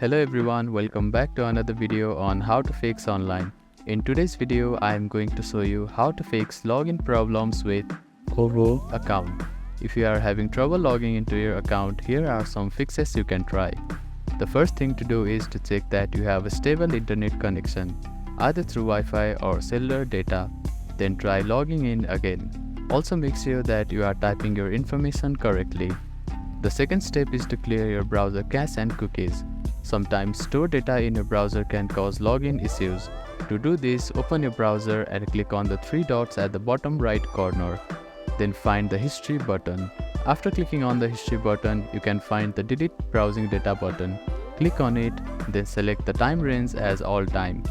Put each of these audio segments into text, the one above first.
Hello everyone, welcome back to another video on how to fix online. In today's video, I am going to show you how to fix login problems with OVO account. If you are having trouble logging into your account, here are some fixes you can try. The first thing to do is to check that you have a stable internet connection, either through Wi-Fi or cellular data. Then try logging in again. Also make sure that you are typing your information correctly. The second step is to clear your browser cache and cookies. Sometimes stored data in your browser can cause login issues. To do this, open your browser and click on the three dots at the bottom right corner. Then find the history button. After clicking on the history button, you can find the delete browsing data button. Click on it, then select the time range as all time.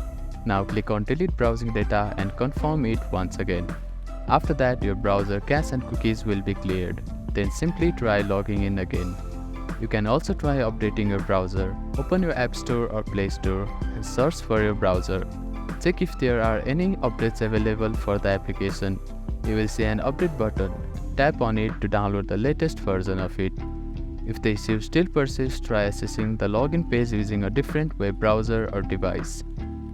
Now click on delete browsing data and confirm it once again. After that, your browser cache and cookies will be cleared. Then simply try logging in again. You can also try updating your browser. Open your App Store or Play Store and search for your browser. Check if there are any updates available for the application. You will see an update button. Tap on it to download the latest version of it. If the issue still persists, try accessing the login page using a different web browser or device.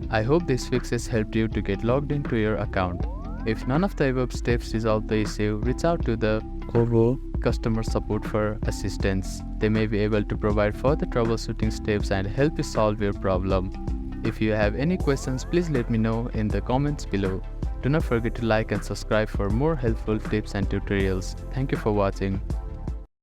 I hope these fixes helped you to get logged into your account. If none of the above steps resolve the issue, reach out to the OVO customer support for assistance. They may be able to provide further troubleshooting steps and help you solve your problem. If you have any questions, please let me know in the comments below. Do not forget to like and subscribe for more helpful tips and tutorials. Thank you for watching.